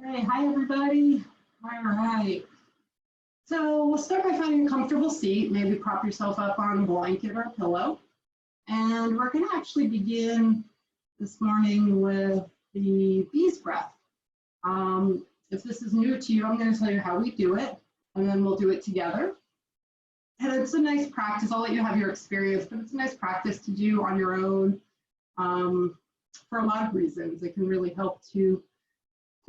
Hey, hi everybody. All right. So we'll start by finding a comfortable seat. Maybe prop yourself up on a blanket or a pillow. And we're going to actually begin this morning with the bee's breath. If this is new to you, I'm going to tell you how we do it, and then we'll do it together. And it's a nice practice. I'll let you have your experience, but it's a nice practice to do on your own for a lot of reasons. It can really help to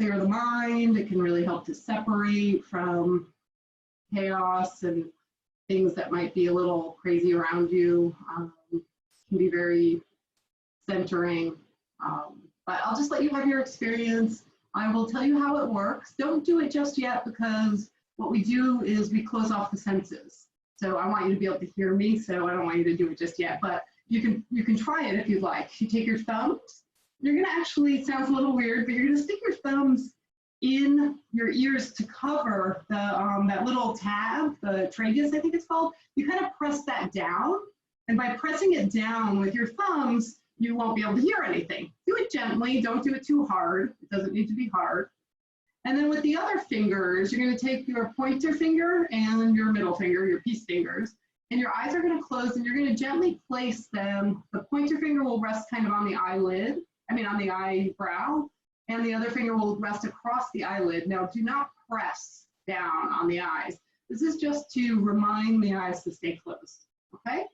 clear the mind. It can really help to separate from chaos and things that might be a little crazy around you. It can be very centering. But I'll just let you have your experience. I will tell you how it works. Don't do it just yet, because what we do is we close off the senses. So I want you to be able to hear me, so I don't want you to do it just yet, but you can try it if you'd like. You take your thumbs. You're going to actually, it sounds a little weird, but you're going to stick your thumbs in your ears to cover the that little tab, the tragus, I think it's called. You kind of press that down, and by pressing it down with your thumbs, you won't be able to hear anything. Do it gently, don't do it too hard. It doesn't need to be hard. And then with the other fingers, you're going to take your pointer finger and your middle finger, your peace fingers, and your eyes are going to close, and you're going to gently place them. The pointer finger will rest kind of on the eyelid, on the eyebrow, and the other finger will rest across the eyelid. Now, do not press down on the eyes. This is just to remind the eyes to stay closed, okay?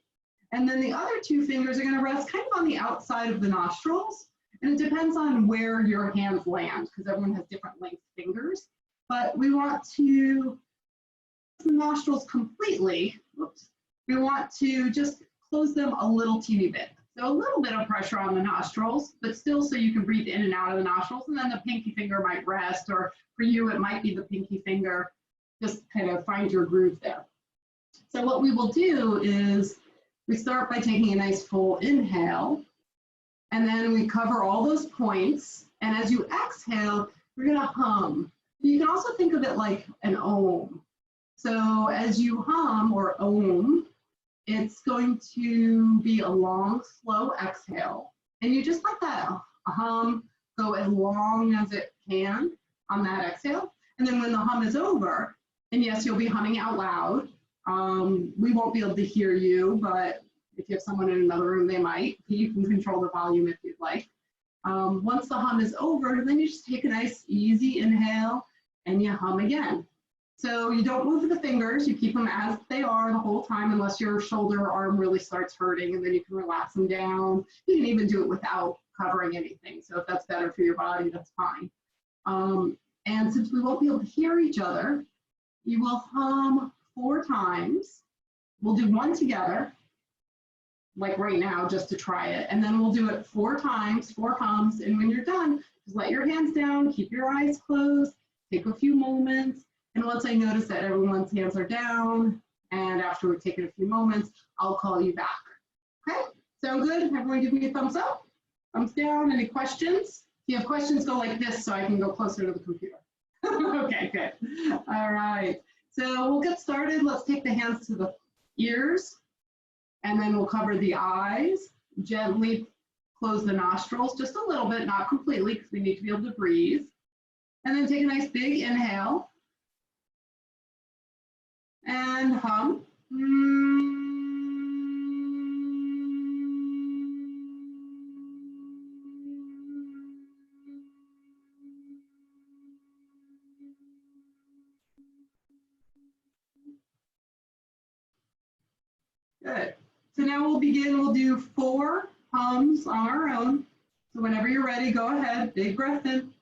And then the other two fingers are going to rest kind of on the outside of the nostrils, and it depends on where your hands land, because everyone has different length fingers. But we want to the nostrils completely. Whoops. We want to just close them a little teeny bit. So a little bit of pressure on the nostrils, but still so you can breathe in and out of the nostrils, and then the pinky finger might rest, or for you it might be the pinky finger. Just kind of find your groove there. So what we will do is we start by taking a nice full inhale, and then we cover all those points, and as you exhale, you're going to hum. You can also think of it like an om. So as you hum or om, it's going to be a long, slow exhale. And you just let that hum go as long as it can on that exhale. And then when the hum is over, and yes, you'll be humming out loud. We won't be able to hear you, but if you have someone in another room, they might. You can control the volume if you'd like. Once the hum is over, then you just take a nice, easy inhale, and you hum again. So you don't move the fingers, you keep them as they are the whole time, unless your shoulder or arm really starts hurting, and then you can relax them down. You can even do it without covering anything. So if that's better for your body, that's fine. And since we won't be able to hear each other, you will hum 4 times. We'll do one together, like right now, just to try it. And then we'll do it 4 times, 4 hums. And when you're done, just let your hands down, keep your eyes closed, take a few moments. And once I notice that everyone's hands are down, and after we've taken a few moments, I'll call you back. Okay, sound good? Everyone give me a thumbs up, thumbs down. Any questions? If you have questions, go like this so I can go closer to the computer. Okay, good. All right, so we'll get started. Let's take the hands to the ears, and then we'll cover the eyes. Gently close the nostrils just a little bit, not completely, because we need to be able to breathe. And then take a nice big inhale. And hum. Good. So now we'll begin. We'll do 4 hums on our own. So whenever you're ready, go ahead. Big breath in.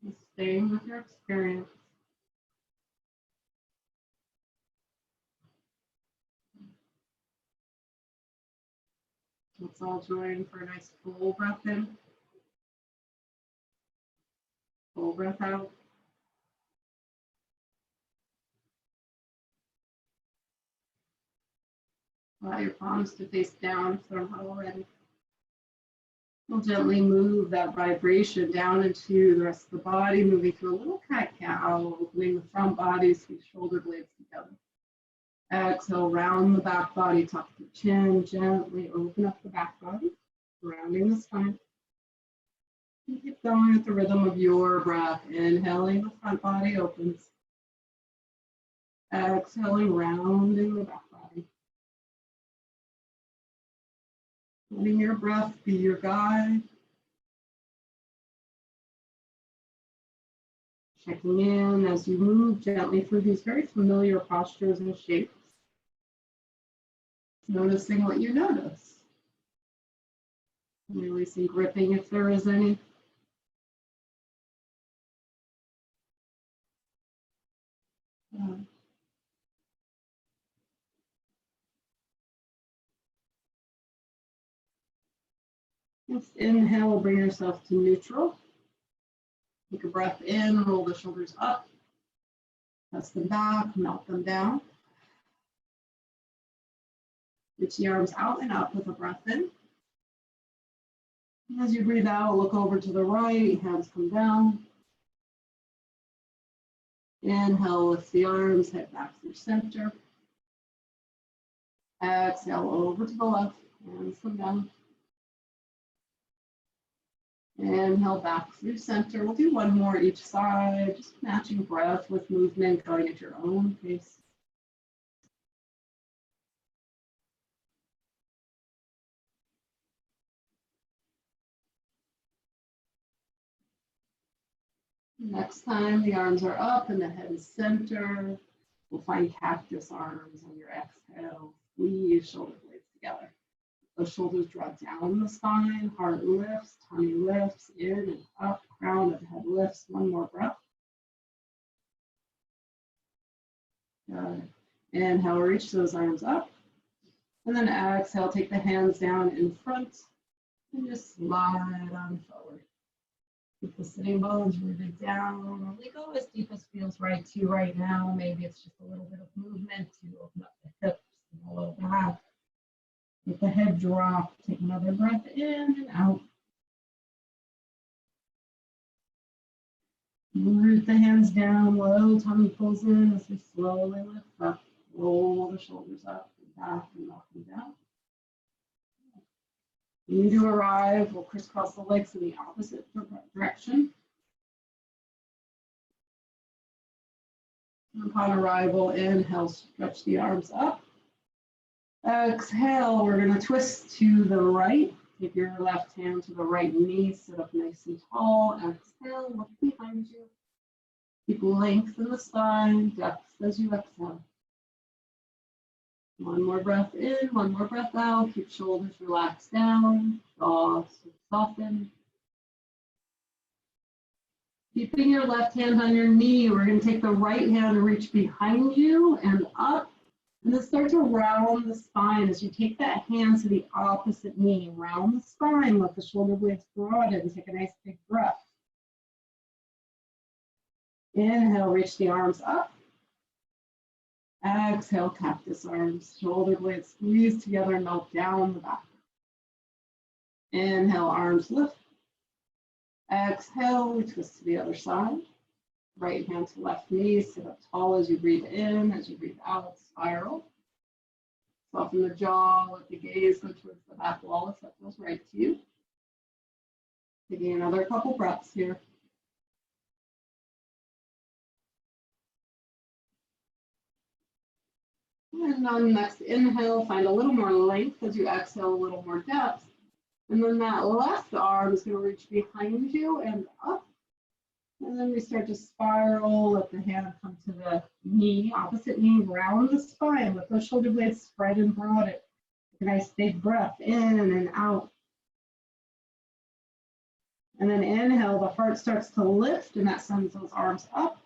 Just staying with your experience. Let's all join for a nice full breath in. Full breath out. Allow your palms to face down if they're not already. We'll gently move that vibration down into the rest of the body, moving through a little cat-cow, opening the front body, sweep shoulder blades together. Exhale, round the back body, top of the chin, gently open up the back body, rounding the spine. And keep going at the rhythm of your breath. Inhaling, the front body opens. Exhaling, rounding the back body. Letting your breath be your guide. Checking in as you move gently through these very familiar postures and shapes. Noticing what you notice. Releasing gripping if there is any. Just inhale, bring yourself to neutral. Take a breath in, roll the shoulders up. Press them back, melt them down. Reach the arms out and up with a breath in. And as you breathe out, look over to the right, hands come down. Inhale, lift the arms, head back through center. Exhale, over to the left, hands come down. Inhale, back through center. We'll do one more each side, just matching breath with movement, going at your own pace. Next time, the arms are up and the head is center. We'll find cactus arms on your exhale. Squeeze shoulder blades together. The shoulders draw down the spine, heart lifts, tummy lifts, in and up, crown of the head lifts. One more breath. Good. Inhale, reach those arms up. And then exhale, take the hands down in front and just slide on forward. Keep the sitting bones rooted down. We go as deep as feels right to you right now. Maybe it's just a little bit of movement to open up the hips and the low back. Let the head drop. Take another breath in and out. Root the hands down, low tummy pulls in as we slowly lift up. Roll the shoulders up and back and up and down. When you do arrive, we'll crisscross the legs in the opposite direction. Upon arrival, inhale, stretch the arms up. Exhale, we're going to twist to the right. Take your left hand to the right knee, sit up nice and tall. Exhale, look behind you. Keep length in the spine, depth as you exhale. One more breath in, one more breath out. Keep shoulders relaxed down, jaw soften. Keeping your left hand on your knee, we're going to take the right hand and reach behind you and up. And then start to round the spine as you take that hand to the opposite knee. Round the spine, let the shoulder blades broaden. Take a nice big breath. Inhale, reach the arms up. Exhale, cactus arms. Shoulder blades squeeze together, melt down the back. Inhale, arms lift. Exhale, we twist to the other side. Right hand to left knee, sit up tall as you breathe in, as you breathe out, spiral. Soften the jaw, let the gaze go towards the back wall if that feels right to you. Taking another couple breaths here. And on the next inhale, find a little more length as you exhale, a little more depth. And then that left arm is going to reach behind you and up. And then we start to spiral, let the hand come to the knee, opposite knee, round the spine, let those shoulder blades spread and broaden. Take a nice big breath in and out. And then inhale, the heart starts to lift and that sends those arms up.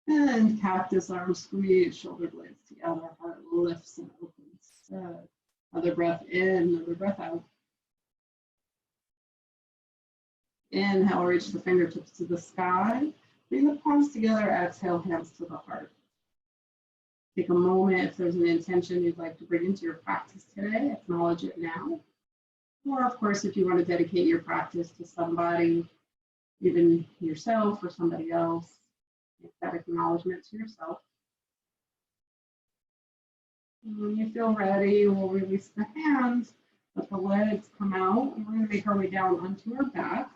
And cactus arms squeeze, shoulder blades together, heart lifts and opens. Good. Another breath in, another breath out. Inhale, reach the fingertips to the sky. Bring the palms together, exhale, hands to the heart. Take a moment if there's an intention you'd like to bring into your practice today, acknowledge it now. Or of course, if you want to dedicate your practice to somebody, even yourself or somebody else, make that acknowledgement to yourself. And when you feel ready, we'll release the hands, let the legs come out, and we're going to make our way down onto our back.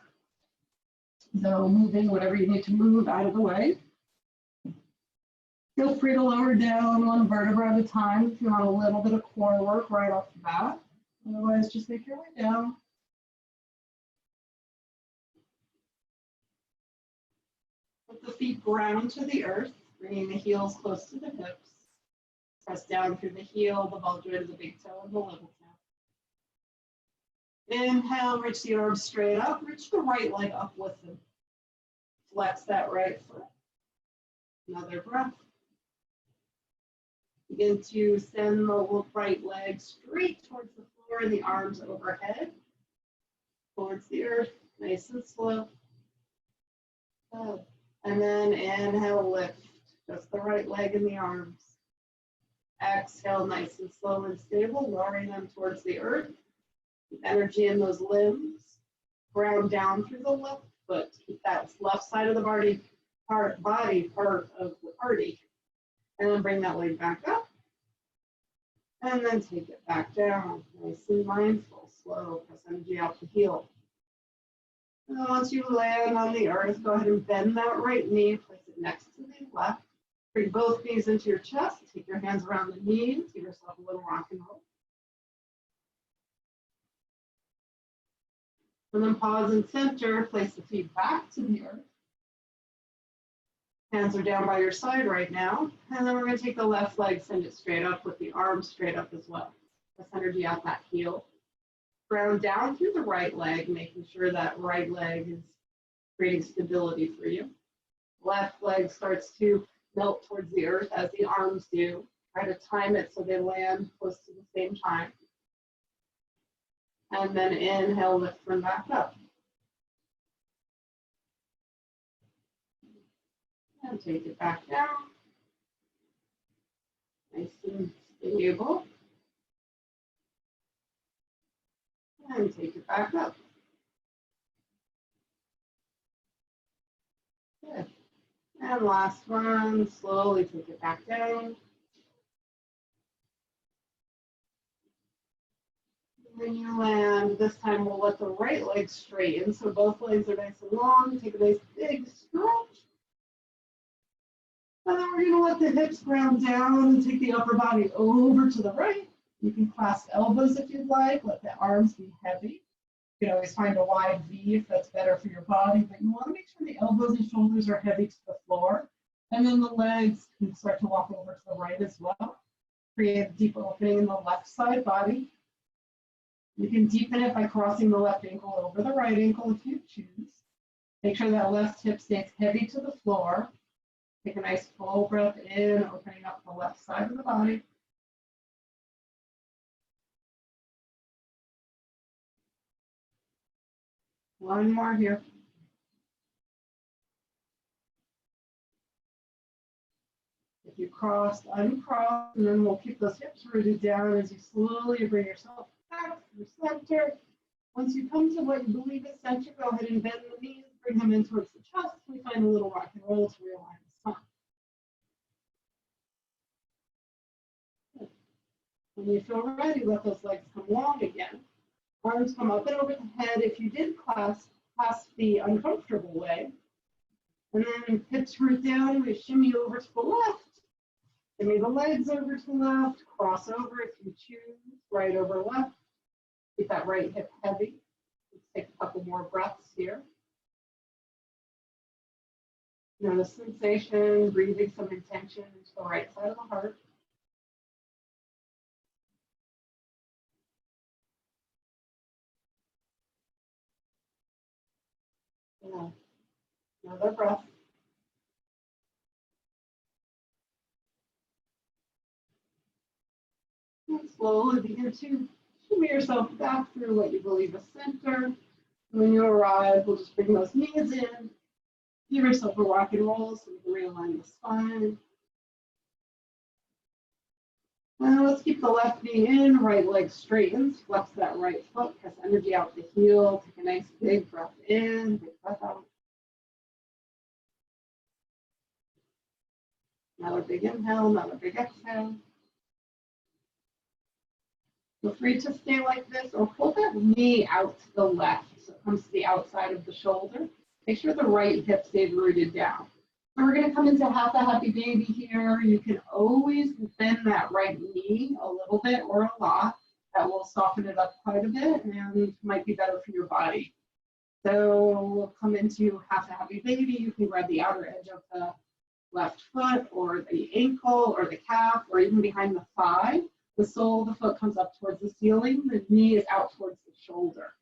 So moving whatever you need to move out of the way. Feel free to lower down one vertebra at a time if you want a little bit of core work right off the bat. Otherwise, just make your way down. Let the feet ground to the earth, bringing the heels close to the hips. Press down through the heel, the ball joint of the big toe, and the little toe. Inhale, reach the arms straight up. Reach the right leg up with them. Flex that right foot. Another breath. Begin to send the right leg straight towards the floor and the arms overhead. Towards the earth, nice and slow. Good. And then inhale, lift. Just the right leg and the arms. Exhale, nice and slow and stable, lowering them towards the earth. Keep energy in those limbs. Ground down through the left foot. Keep that left side of the body part of the party. And then bring that leg back up. And then take it back down. Nice and mindful, slow. Press energy out the heel. And then once you land on the earth, go ahead and bend that right knee. Place it next to the left. Bring both knees into your chest. Take your hands around the knees. Give yourself a little rock and roll. And then pause and center. Place the feet back to the earth. Hands are down by your side right now. And then we're going to take the left leg, send it straight up with the arms straight up as well. Press energy out that heel. Ground down through the right leg, making sure that right leg is creating stability for you. Left leg starts to melt towards the earth as the arms do. Try to time it so they land close to the same time. And then inhale, lift from back up. And take it back down. Nice and stable. And take it back up. Good. And last one, slowly take it back down. When you land, this time we'll let the right leg straighten. So both legs are nice and long. Take a nice big stretch. And then we're going to let the hips ground down and take the upper body over to the right. You can clasp elbows if you'd like. Let the arms be heavy. You can always find a wide V if that's better for your body, but you want to make sure the elbows and shoulders are heavy to the floor. And then the legs can start to walk over to the right as well. Create a deep opening in the left side body. You can deepen it by crossing the left ankle over the right ankle if you choose. Make sure that left hip stays heavy to the floor. Take a nice full breath in, opening up the left side of the body. One more here. If you crossed, uncross, and then we'll keep those hips rooted down as you slowly bring yourself back to the center. Once you come to what you believe is center, go ahead and bend the knees, bring them in towards the chest. We find a little rock and roll to realign the spine. When you feel ready, let those legs come long again. Arms come up and over the head. If you did clasp the uncomfortable way, and then hips root down, we shimmy over to the left. Shimmy the legs over to the left, cross over if you choose, right over left. Keep that right hip heavy. Let's take a couple more breaths here. Notice sensation, breathing some intention into the right side of the heart. Yeah. Another breath. And slowly begin to shimmy yourself back through what you believe is center. When you arrive, we'll just bring those knees in. Give yourself a rock and roll so we can realign the spine. Now let's keep the left knee in, right leg straightens, flex that right foot, press energy out the heel, take a nice big breath in, big breath out. Another big inhale, another big exhale. Feel free to stay like this or pull that knee out to the left so it comes to the outside of the shoulder. Make sure the right hip stays rooted down. So we're going to come into half a happy baby here. You can always bend that right knee a little bit or a lot. That will soften it up quite a bit and might be better for your body. So we'll come into half a happy baby. You can grab the outer edge of the left foot or the ankle or the calf or even behind the thigh. The sole of the foot comes up towards the ceiling. The knee is out towards the shoulder.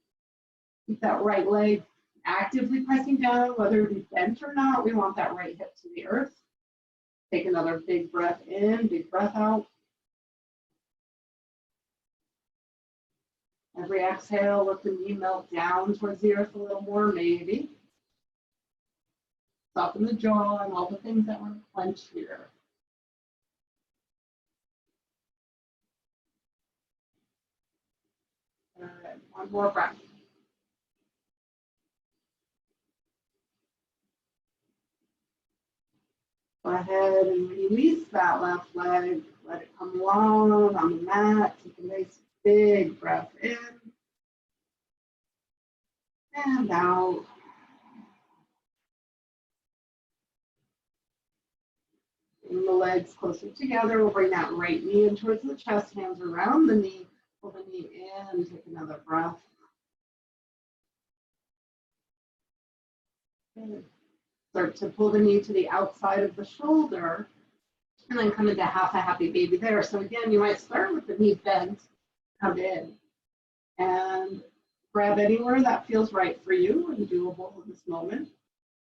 Keep that right leg actively pressing down, whether it be bent or not. We want that right hip to the earth. Take another big breath in, big breath out. Every exhale, let the knee melt down towards the earth a little more, maybe. Soften the jaw and all the things that were clenched here. All right, one more breath. Go ahead and release that left leg. Let it come long on the mat. Take a nice big breath in and out. Bring the legs closer together. We'll bring that right knee in towards the chest, hands around the knee. Pull the knee in, take another breath. Good. Start to pull the knee to the outside of the shoulder and then come into half a happy baby there. So again, you might start with the knee bent, come in, and grab anywhere that feels right for you and doable in this moment.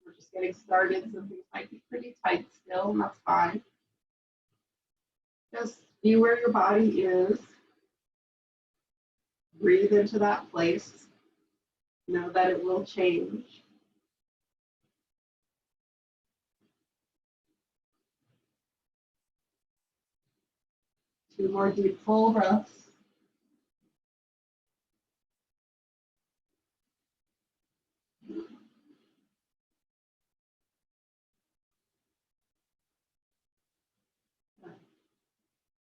We're just getting started, so things might be pretty tight still, and that's fine. Just be where your body is. Breathe into that place. Know that it will change. Two more deep, full breaths.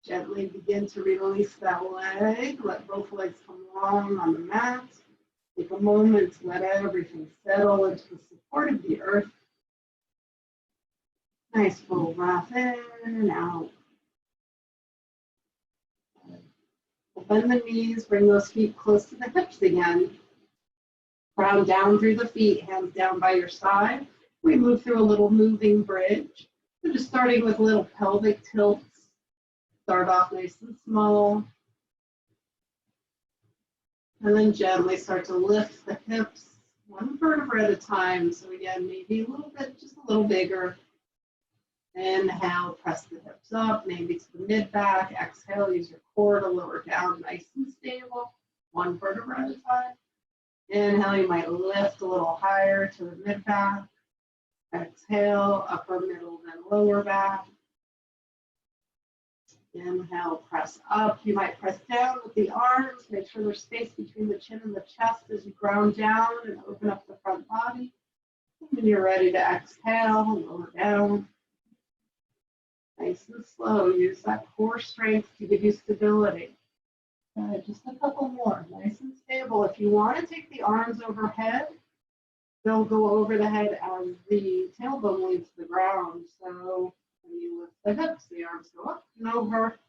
Gently begin to release that leg. Let both legs come long on the mat. Take a moment to let everything settle into the support of the earth. Nice full breath in and out. Bend the knees, bring those feet close to the hips again. Ground down through the feet, hands down by your side. We move through a little moving bridge. So just starting with little pelvic tilts. Start off nice and small. And then gently start to lift the hips one vertebra at a time. So again, maybe a little bit, just a little bigger. Inhale, press the hips up, maybe to the mid-back. Exhale, use your core to lower down, nice and stable, one vertebra at a time. Inhale, you might lift a little higher to the mid-back. Exhale, upper, middle, then lower back. Inhale, press up. You might press down with the arms. Make sure there's space between the chin and the chest as you ground down and open up the front body. When you're ready to exhale, lower down. Nice and slow. Use that core strength to give you stability. Just a couple more. Nice and stable. If you want to take the arms overhead, they'll go over the head as the tailbone leaves the ground. So when you lift the hips, the arms go up and over.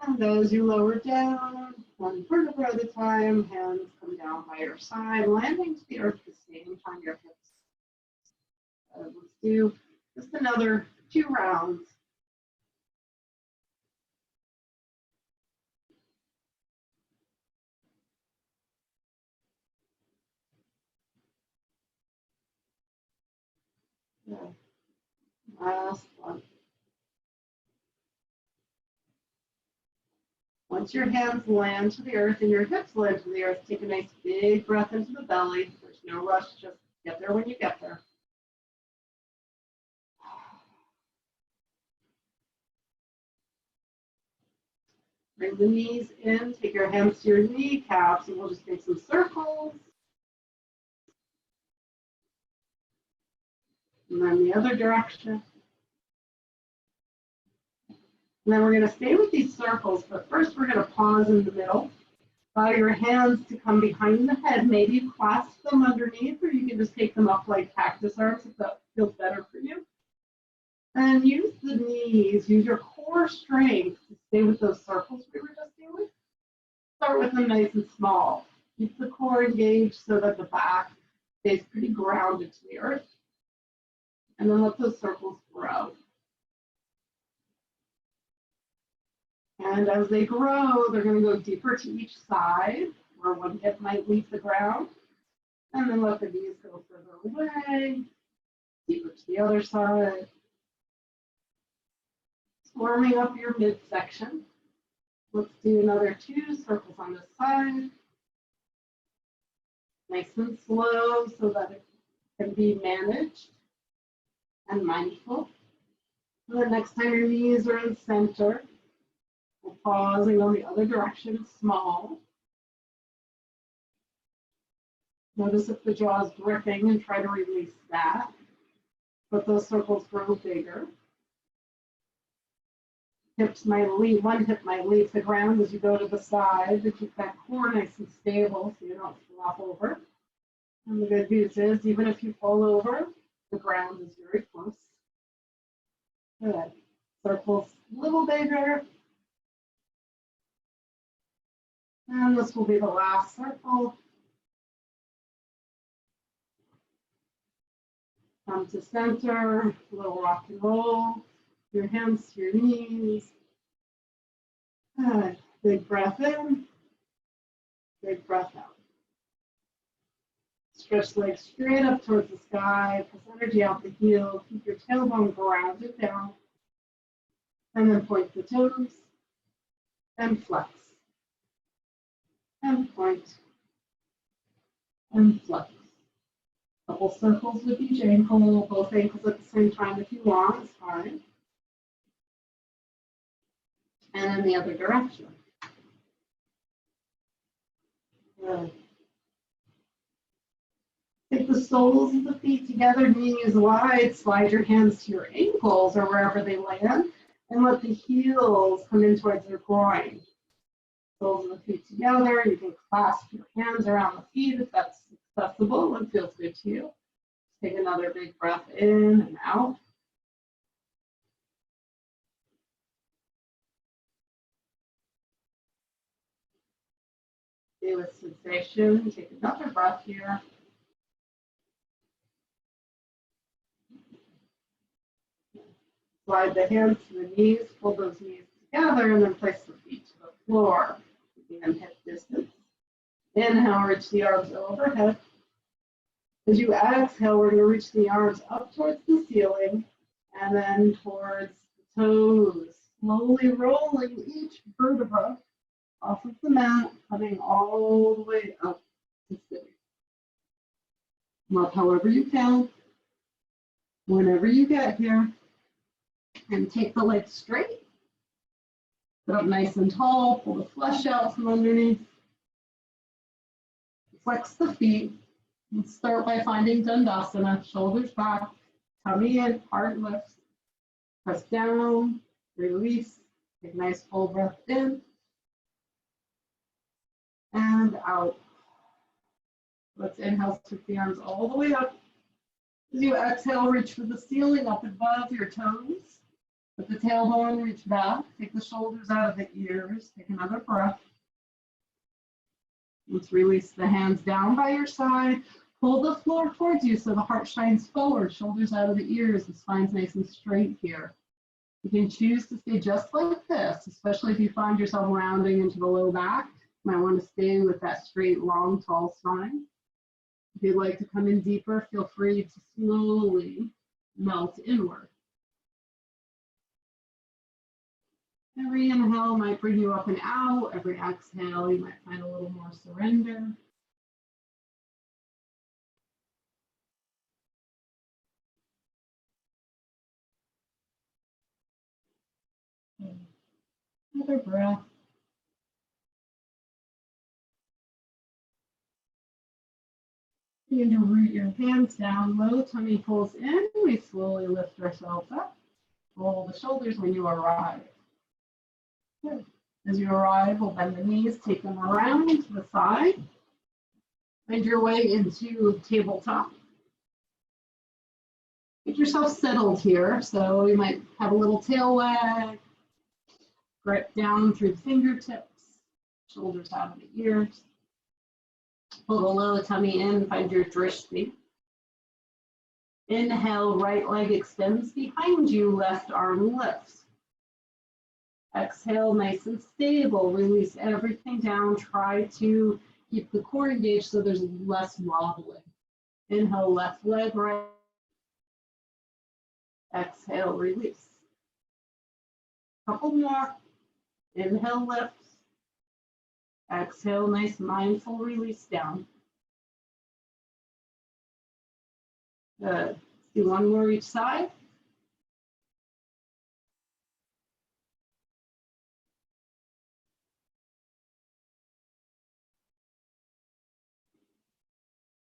And as you lower down, one vertebra at a time, hands come down by your side, landing to the earth the same time your hips. Let's do just another 2 rounds. Good. Last one. Once your hands land to the earth and your hips land to the earth, take a nice big breath into the belly. There's no rush, just get there when you get there. Bring the knees in, take your hands to your kneecaps, and we'll just make some circles. And then the other direction. And then we're going to stay with these circles, but first we're going to pause in the middle. Allow your hands to come behind the head. Maybe you clasp them underneath, or you can just take them up like cactus arms if that feels better for you. And use the knees, use your core strength to stay with those circles we were just doing. Start with them nice and small. Keep the core engaged so that the back stays pretty grounded to the earth. And then let those circles grow. And as they grow, they're going to go deeper to each side, where one hip might leave the ground. And then let the knees go further away, deeper to the other side. Warming up your midsection. Let's do another 2 circles on this side. Nice and slow so that it can be managed and mindful. And the next time your knees are in center, we're pausing on the other direction, small. Notice if the jaw is gripping and try to release that. Let those circles grow bigger. Hips might leave, one hip might leave the ground as you go to the side to keep that core nice and stable so you don't flop over. And the good news is, even if you fall over, the ground is very close. Good. Circles a little bigger. And this will be the last circle. Come to center, a little rock and roll. Your hands to your knees. Good. Big breath in, big breath out. Stretch legs straight up towards the sky, push energy out the heel, keep your tailbone grounded down, and then point the toes, and flex, and point, and flex. Couple circles with each ankle, both ankles at the same time if you want, it's fine. And in the other direction. Good. Take the soles of the feet together, knees wide, slide your hands to your ankles or wherever they land, and let the heels come in towards your groin. Soles of the feet together, you can clasp your hands around the feet if that's accessible and feels good to you. Take another big breath in and out. Stay with sensation. Take another breath here. Slide the hands to the knees, pull those knees together, and then place the feet to the floor, keeping them hip distance. Inhale, reach the arms overhead. As you exhale, we're going to reach the arms up towards the ceiling and then towards the toes, slowly rolling each vertebra off of the mat, coming all the way up to sitting. Come up however you can, whenever you get here, and take the legs straight. Sit up nice and tall, pull the flesh out from underneath. Flex the feet. Let's start by finding Dandasana, shoulders back, tummy in, heart lifts. Press down, release, take a nice full breath in and out. Let's inhale, sweep the arms all the way up. As you exhale, reach for the ceiling up above your toes. Let the tailbone reach back. Take the shoulders out of the ears. Take another breath. Let's release the hands down by your side. Pull the floor towards you so the heart shines forward, shoulders out of the ears, the spine's nice and straight here. You can choose to stay just like this, especially if you find yourself rounding into the low back. You might want to stay with that straight, long, tall spine. If you'd like to come in deeper, feel free to slowly melt inward. Every inhale might bring you up and out. Every exhale, you might find a little more surrender. Another breath. Begin to root your hands down low, tummy pulls in. We slowly lift ourselves up. Roll the shoulders when you arrive. Good. As you arrive, we'll bend the knees, take them around to the side. Find your way into tabletop. Get yourself settled here. So you might have a little tail wag, grip down through the fingertips, shoulders out of the ears. Pull the low tummy in, find your drishti. Inhale, right leg extends behind you, left arm lifts. Exhale, nice and stable. Release everything down. Try to keep the core engaged so there's less wobbling. Inhale, left leg, right. Exhale, release. Couple more. Inhale, lift. Exhale, nice mindful release down. Good. Let's do one more each side.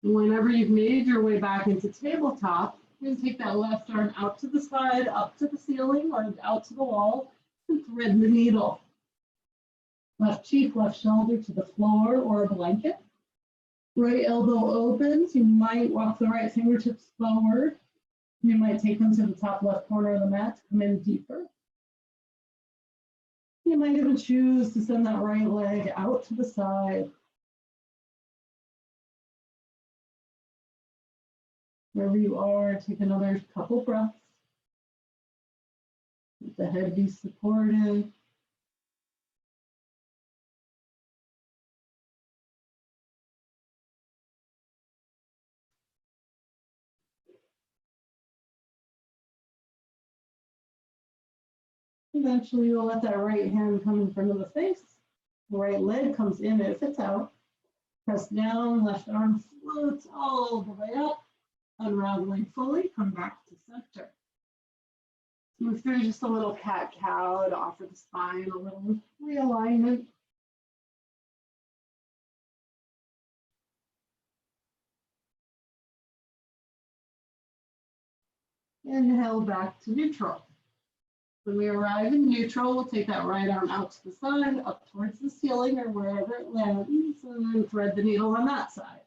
Whenever you've made your way back into tabletop, you can take that left arm out to the side, up to the ceiling, or out to the wall, and thread the needle. Left cheek, left shoulder to the floor or a blanket. Right elbow opens. You might walk the right fingertips forward. You might take them to the top left corner of the mat to come in deeper. You might even choose to send that right leg out to the side. Wherever you are, take another couple breaths. Let the head be supported. Eventually, you'll let that right hand come in front of the face. The right leg comes in if it's out. Press down, left arm floats all the way up. Unraveling fully, come back to center. Move through just a little cat-cow to offer the spine a little realignment. Inhale back to neutral. When we arrive in neutral, we'll take that right arm out to the side, up towards the ceiling or wherever it lands, and then thread the needle on that side.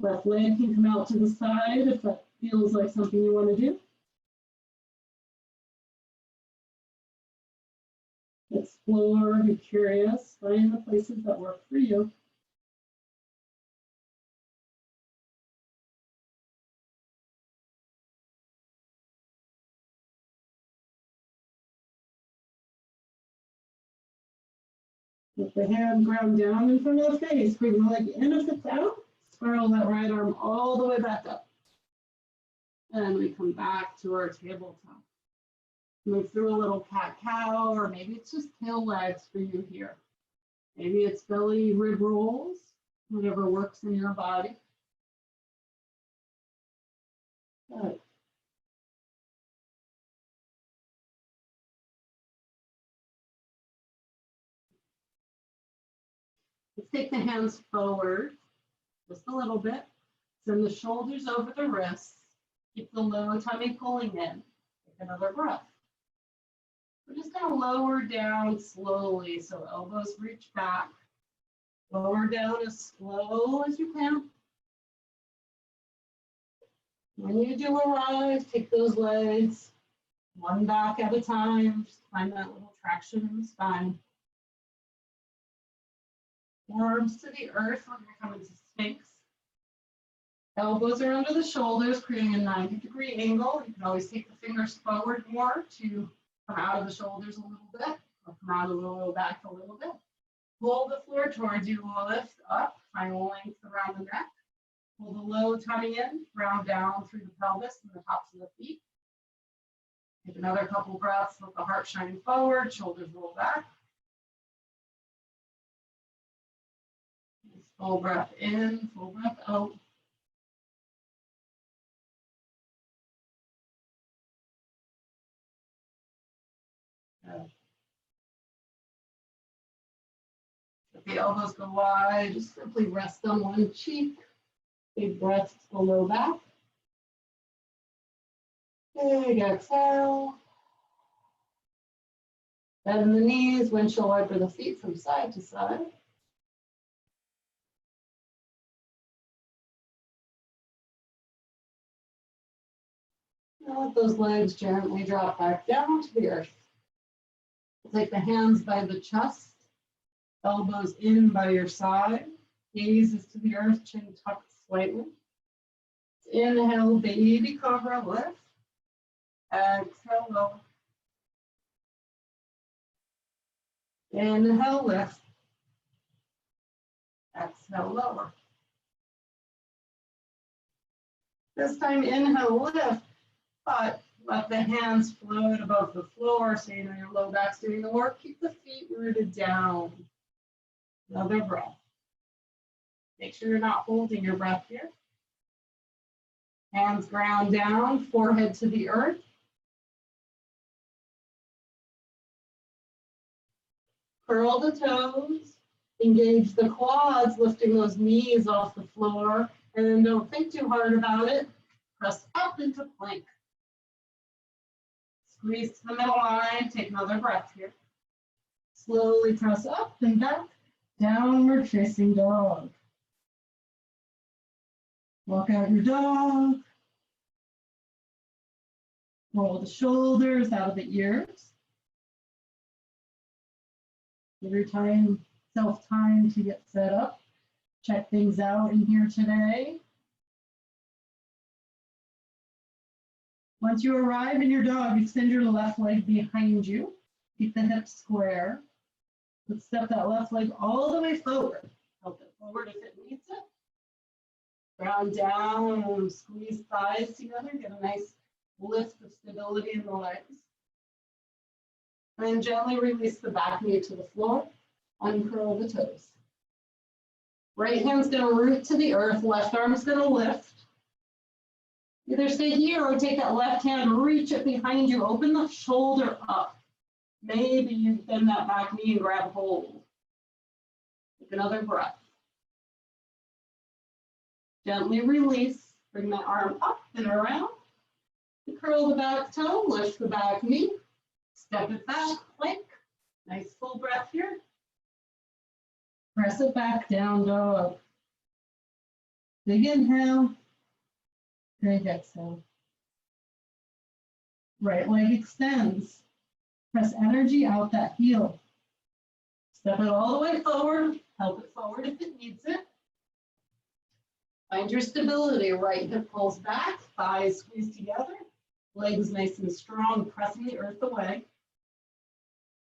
Left leg can come out to the side if that feels like something you want to do. Explore, be curious, find the places that work for you. With the hand ground down in front of the face, bring the leg in if it's out. Spiral that right arm all the way back up. And we come back to our tabletop. Move through a little cat-cow, or maybe it's just tail wags for you here. Maybe it's belly rib rolls, whatever works in your body. Good. Let's take the hands forward just a little bit. Send the shoulders over the wrists. Keep the low tummy pulling in. Take another breath. We're just going to lower down slowly, so elbows reach back. Lower down as slow as you can. When you do arrive, take those legs one back at a time. Just find that little traction in the spine. Arms to the earth. We're going to come into Sphinx. Elbows are under the shoulders, creating a 90-degree angle. You can always take the fingers forward more to come out of the shoulders a little bit, or come out a little back a little bit. Pull the floor towards you, lift up, find length around the neck. Pull the low tummy in, round down through the pelvis and the tops of the feet. Take another couple breaths with the heart shining forward, shoulders roll back. Full breath in, full breath out. Good. If the elbows go wide, just simply rest on one cheek. Big breaths to the low back. Big exhale. Bend the knees, windshield wiper the feet from side to side. Now let those legs gently drop back down to the earth. Take the hands by the chest, elbows in by your side, gaze is to the earth, chin tucked slightly. Inhale, baby cobra, lift. Exhale, lower. Inhale, lift. Exhale, lower. This time, inhale, lift, but let the hands float above the floor so you know your low back's doing the work. Keep the feet rooted down. Another breath. Make sure you're not holding your breath here. Hands ground down, forehead to the earth. Curl the toes, engage the quads, lifting those knees off the floor, and don't think too hard about it. Press up into plank. Squeeze to the middle line, take another breath here. Slowly press up and back, downward facing dog. Walk out your dog. Roll the shoulders out of the ears. Give your self time to get set up. Check things out in here today. Once you arrive in your dog, extend your left leg behind you. Keep the hips square. Let's step that left leg all the way forward. Help it forward if it needs it. Ground down, squeeze thighs together. Get a nice lift of stability in the legs. And gently release the back knee to the floor. Uncurl the toes. Right hand's going to root to the earth. Left arm's going to lift. Either stay here or take that left hand, reach it behind you, open the shoulder up. Maybe you bend that back knee and grab hold. Take another breath. Gently release, bring that arm up and around. Curl the back toe, lift the back knee, step it back, plank. Nice full breath here. Press it back, down dog. Big inhale. Big exhale. Right leg extends. Press energy out that heel. Step it all the way forward. Help it forward if it needs it. Find your stability. Right hip pulls back, thighs squeeze together, legs nice and strong, pressing the earth away.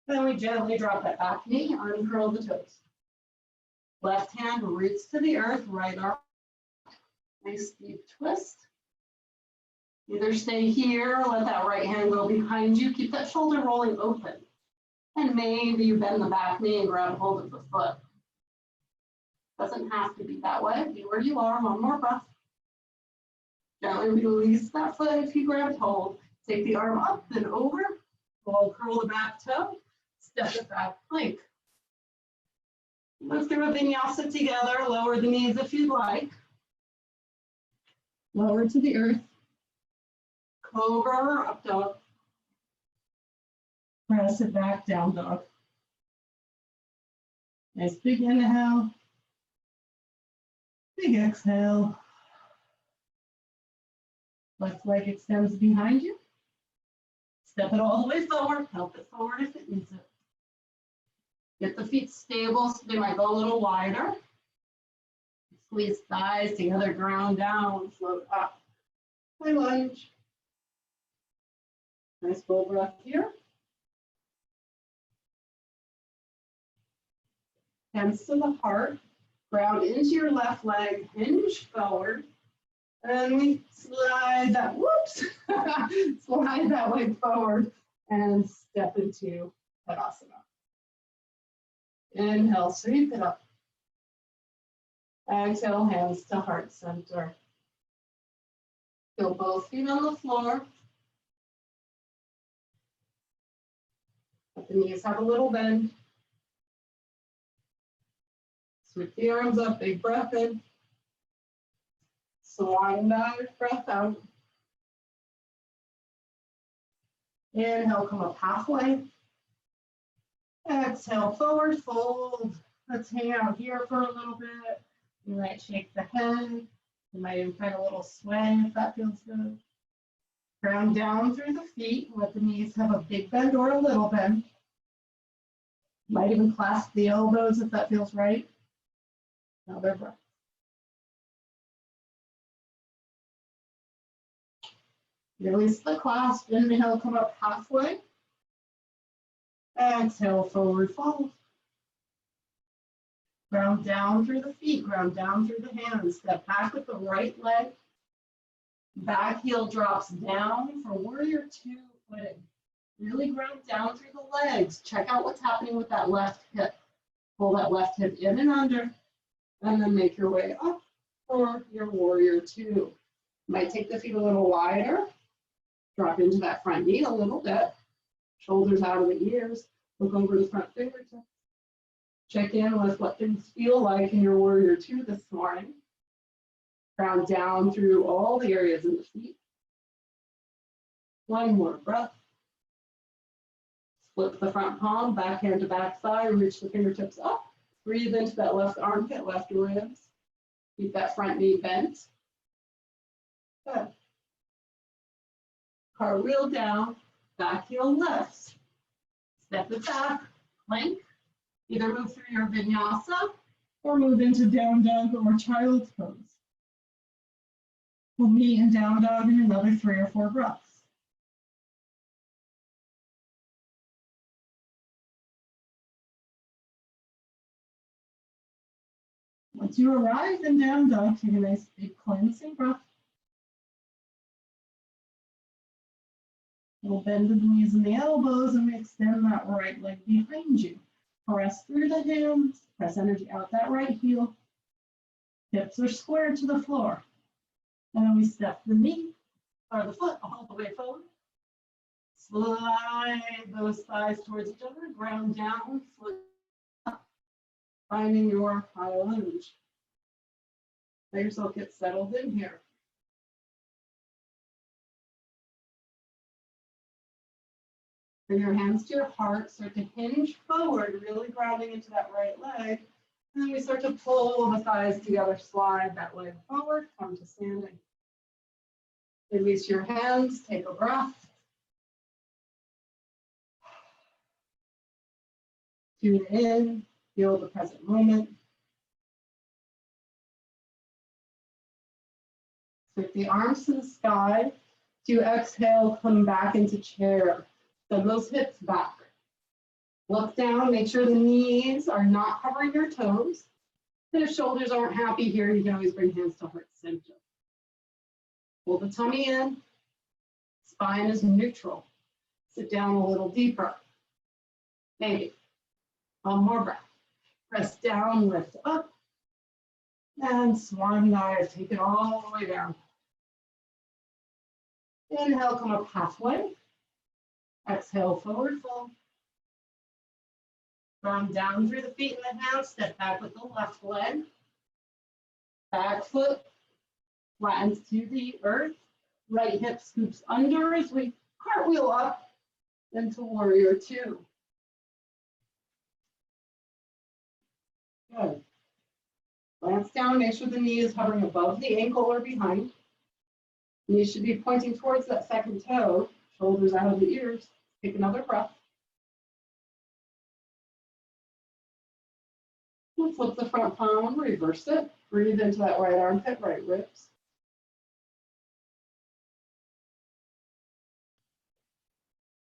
Then we gently drop that back knee, uncurl the toes. Left hand roots to the earth, right arm. Nice deep twist. Either stay here, or let that right hand go behind you. Keep that shoulder rolling open. And maybe you bend the back knee and grab hold of the foot. Doesn't have to be that way. Be where you are. One more breath. Gently release that foot if you grabbed hold. Take the arm up and over. We'll curl the back toe. Step it back, plank. Move through a vinyasa together. Lower the knees if you'd like. Lower to the earth. Cobra or up dog. Press it back, down dog. Nice big inhale. Big exhale. Left leg extends behind you. Step it all the way forward. Help it forward if it needs it. Get the feet stable so they might go a little wider. Squeeze thighs together, ground down, float up. High lunge. Nice full breath here. Hands to the heart. Ground into your left leg, hinge forward, and we slide that, whoops, slide that leg forward and step into Tadasana. Inhale, sweep it up. Exhale, hands to heart center. Feel both feet on the floor. Let the knees have a little bend. Sweep the arms up, big breath in. Swan dive, breath out. Inhale, come up halfway. Exhale, forward fold. Let's hang out here for a little bit. You might shake the head. You might even find a little sway if that feels good. Ground down through the feet. Let the knees have a big bend or a little bend. You might even clasp the elbows if that feels right. Another breath. Release the clasp. Inhale, come up halfway. Exhale, forward fold. Ground down through the feet, ground down through the hands. Step back with the right leg. Back heel drops down for warrior two footing. Really ground down through the legs. Check out what's happening with that left hip. Pull that left hip in and under, and then make your way up for your warrior two. Might take the feet a little wider. Drop into that front knee a little bit. Shoulders out of the ears. Look over the front fingertips. Check in with what things feel like in your warrior two this morning. Ground down through all the areas in the feet. One more breath. Flip the front palm, back hand to back thigh, reach the fingertips up. Breathe into that left armpit, left ribs. Keep that front knee bent. Good. Cartwheel down, back heel lifts. Step it back, plank. Either move through your vinyasa or move into down dog or child's pose. We'll meet in down dog in another 3 or 4 breaths. Once you arrive in down dog, take a nice big cleansing breath. We'll bend the knees and the elbows and we extend that right leg behind you. Press through the hands, press energy out that right heel. Hips are squared to the floor. And then we step the knee or the foot all the way forward. Slide those thighs towards each other, ground down, foot up, finding your high lunge. Let yourself get settled in here. Bring your hands to your heart, start to hinge forward, really grounding into that right leg. And then we start to pull the thighs together, slide that leg forward, come to standing. Release your hands, take a breath. Tune in, feel the present moment. Take the arms to the sky. To exhale, come back into chair. Send those hips back. Look down, make sure the knees are not covering your toes. And if shoulders aren't happy here, you can always bring hands to heart center. Pull the tummy in. Spine is neutral. Sit down a little deeper. Maybe. One more breath. Press down, lift up. And swan dive, take it all the way down. Inhale, come up halfway. Exhale, forward fold. Ground down through the feet and the hands. Step back with the left leg. Back foot flattens to the earth. Right hip scoops under as we cartwheel up into warrior two. Good. Glance down, make sure the knee is hovering above the ankle or behind. Knees should be pointing towards that second toe. Shoulders out of the ears. Take another breath. We'll flip the front palm, reverse it. Breathe into that right armpit, right ribs.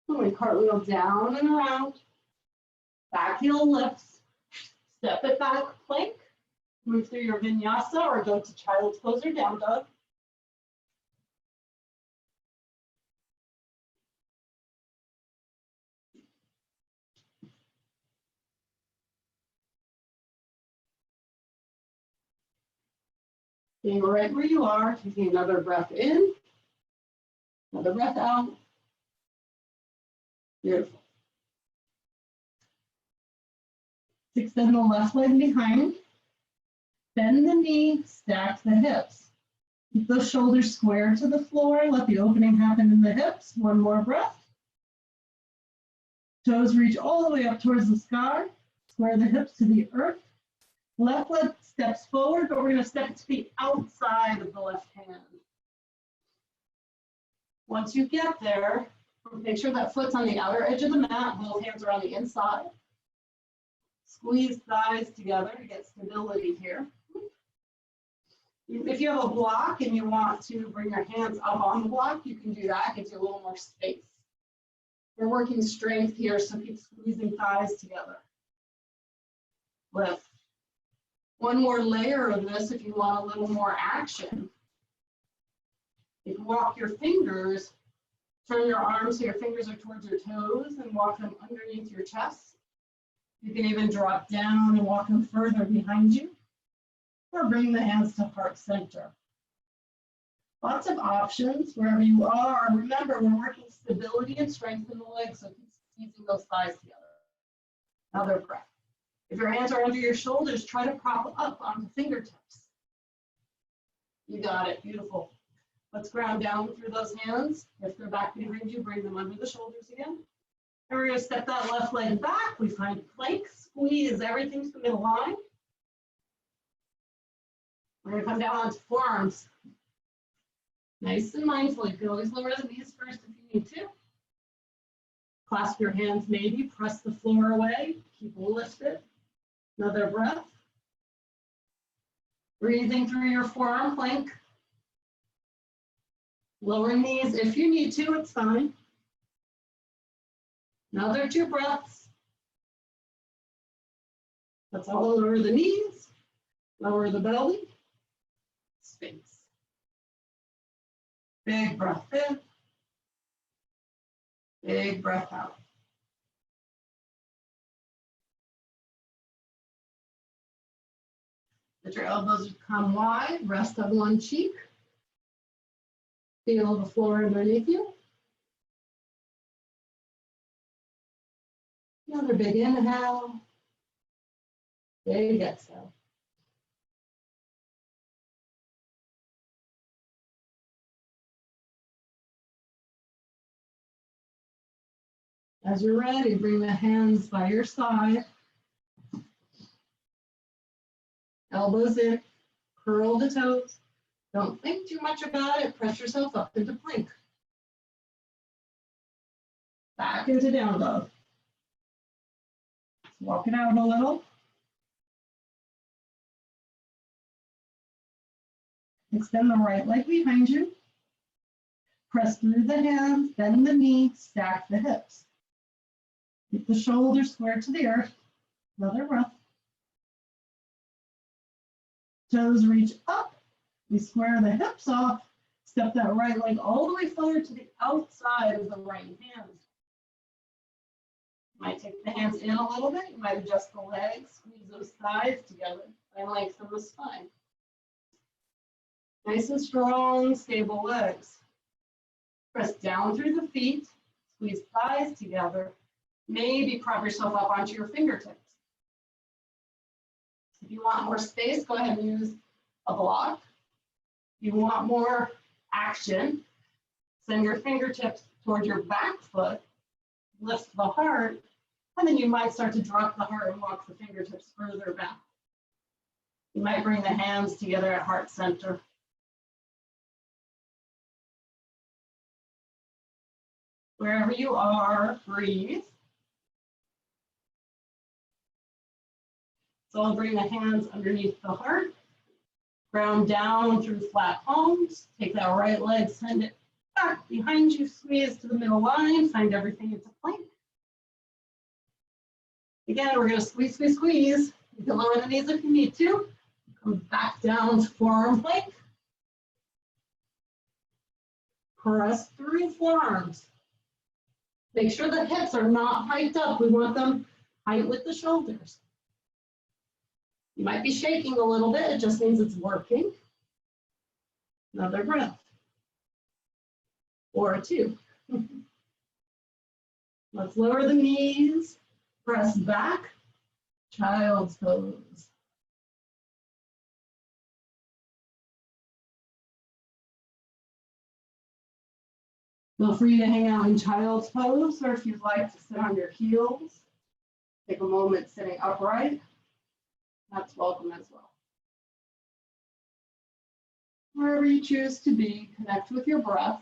And we cartwheel down and around. Back heel lifts. Step it back, plank. Move through your vinyasa or go to child's pose or down dog. Staying right where you are, taking another breath in, another breath out. Beautiful. Extend the left leg behind. Bend the knee, stack the hips. Keep those shoulders square to the floor. Let the opening happen in the hips. One more breath. Toes reach all the way up towards the sky. Square the hips to the earth. Left leg steps forward, but we're going to step it to the outside of the left hand. Once you get there, make sure that foot's on the outer edge of the mat. Both hands are on the inside. Squeeze thighs together to get stability here. If you have a block and you want to bring your hands up on the block, you can do that. It gives you a little more space. We're working strength here, so keep squeezing thighs together. Lift. One more layer of this if you want a little more action. You can walk your fingers, turn your arms so your fingers are towards your toes and walk them underneath your chest. You can even drop down and walk them further behind you, or bring the hands to heart center. Lots of options wherever you are. Remember, we're working stability and strength in the legs, so keep squeezing those thighs together. Another breath. If your hands are under your shoulders, try to prop up onto fingertips. You got it, beautiful. Let's ground down through those hands. If they're back behind you, bring them under the shoulders again. And we're gonna step that left leg back. We find plank, squeeze everything to the middle line. We're gonna come down onto forearms. Nice and mindful. You can always lower the knees first if you need to. Clasp your hands maybe, press the floor away, keep lifted. Another breath. Breathing through your forearm plank. Lower knees if you need to, it's fine. Another 2 breaths. Let's all lower the knees, lower the belly, space. Big breath in, big breath out. Let your elbows come wide, rest on one cheek. Feel the floor underneath you. Another big inhale, big exhale. As you're ready, bring the hands by your side. Elbows in, curl the toes. Don't think too much about it. Press yourself up into plank. Back into down dog. Walk it out a little. Extend the right leg behind you. Press through the hands, bend the knee, stack the hips. Keep the shoulders square to the earth. Another breath. Toes reach up. We square the hips off. Step that right leg all the way forward to the outside of the right hand. You might take the hands in a little bit. You might adjust the legs, squeeze those thighs together and lengthen the spine. Nice and strong, stable legs. Press down through the feet, squeeze thighs together. Maybe prop yourself up onto your fingertips. If you want more space, go ahead and use a block. If you want more action, send your fingertips toward your back foot, lift the heart, and then you might start to drop the heart and walk the fingertips further back. You might bring the hands together at heart center. Wherever you are, breathe. So I'll bring the hands underneath the heart, ground down through flat palms, take that right leg, send it back behind you, squeeze to the middle line, find everything into plank. Again, we're gonna squeeze, squeeze, squeeze. You can lower the knees if you need to. Come back down to forearm plank. Press through forearms. Make sure the hips are not hiked up. We want them height with the shoulders. You might be shaking a little bit. It just means it's working. Another breath. Or two. Let's lower the knees. Press back. Child's pose. Feel free to hang out in child's pose, or if you'd like to sit on your heels, take a moment sitting upright. That's welcome as well. Wherever you choose to be, connect with your breath.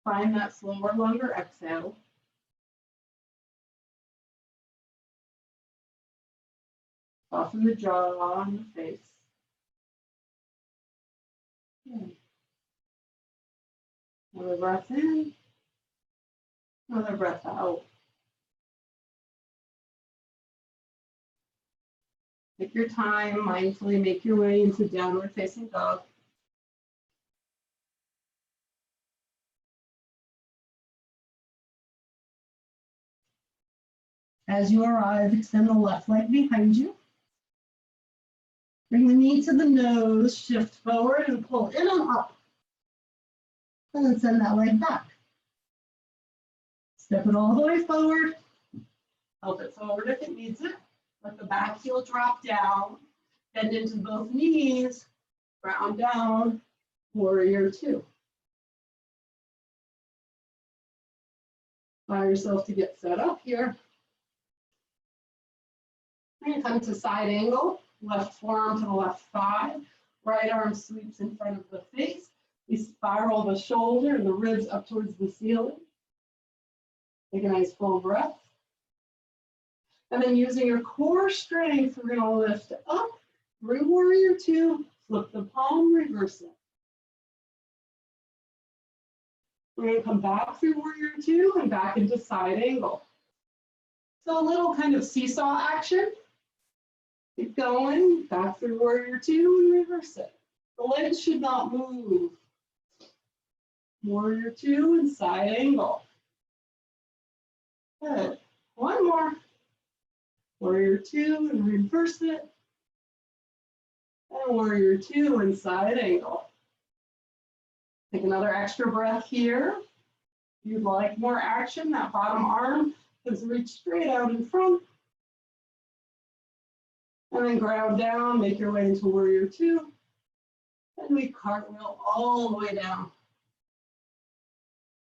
Find that slower, longer exhale. Soften the jaw and the face. Okay. Another breath in, another breath out. Take your time, mindfully make your way into downward facing dog. As you arrive, extend the left leg behind you. Bring the knee to the nose, shift forward and pull in and up. And then send that leg back. Step it all the way forward. Help it forward if it needs it. Let the back heel drop down. Bend into both knees. Ground down. Warrior two. Allow yourself to get set up here. And come to side angle. Left forearm to the left thigh. Right arm sweeps in front of the face. We spiral the shoulder and the ribs up towards the ceiling. Take a nice full breath. And then using your core strength, we're going to lift up through warrior two, flip the palm, reverse it. We're going to come back through warrior two and back into side angle. So a little kind of seesaw action. Keep going, back through warrior two and reverse it. The legs should not move. Warrior two and side angle. Good. One more. Warrior two and reverse it. And warrior two and side angle. Take another extra breath here. If you'd like more action, that bottom arm is reach straight out in front. And then ground down, make your way into warrior two. And we cartwheel all the way down.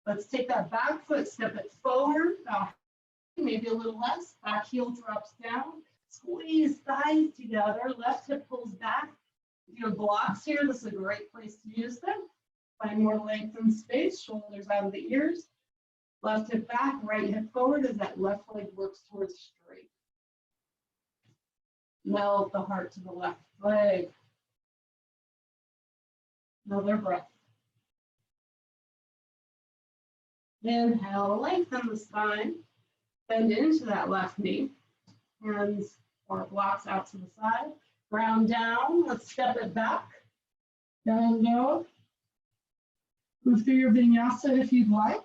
Let's take that back foot, step it forward, about maybe a little less. Back heel drops down. Squeeze thighs together. Left hip pulls back. If you have blocks here, this is a great place to use them. Find more length and space, shoulders out of the ears. Left hip back, right hip forward as that left leg works towards straight. Melt the heart to the left leg. Another breath. Inhale, lengthen the spine. Bend into that left knee. Hands or blocks out to the side. Ground down. Let's step it back. Down dog. Move through your vinyasa if you'd like.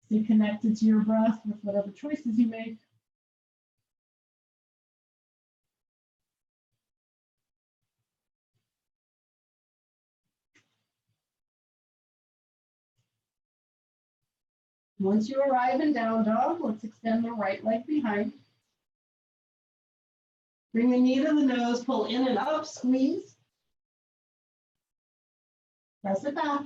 Stay connected to your breath with whatever choices you make. Once you arrive in down dog, let's extend the right leg behind. Bring the knee to the nose, pull in and up, squeeze. Press it back.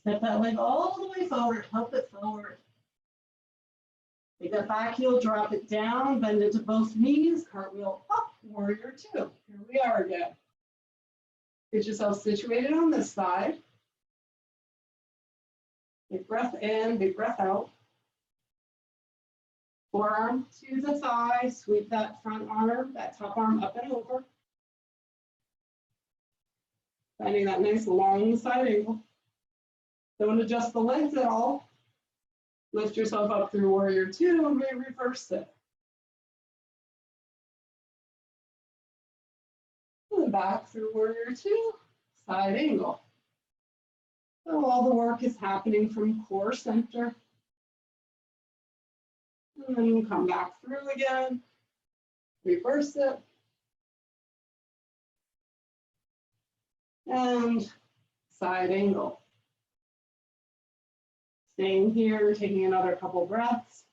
Step that leg all the way forward, help it forward. Take that back heel, drop it down, bend into both knees, cartwheel up, warrior two. Here we are again. Get yourself situated on this side. Big breath in, big breath out. Forearm to the thigh, sweep that front arm, that top arm up and over. Finding that nice long side angle. Don't adjust the legs at all. Lift yourself up through warrior two and reverse it. back through warrior two, side angle. So all the work is happening from core center. And then you come back through again, reverse it. And side angle. Staying here, taking another couple breaths.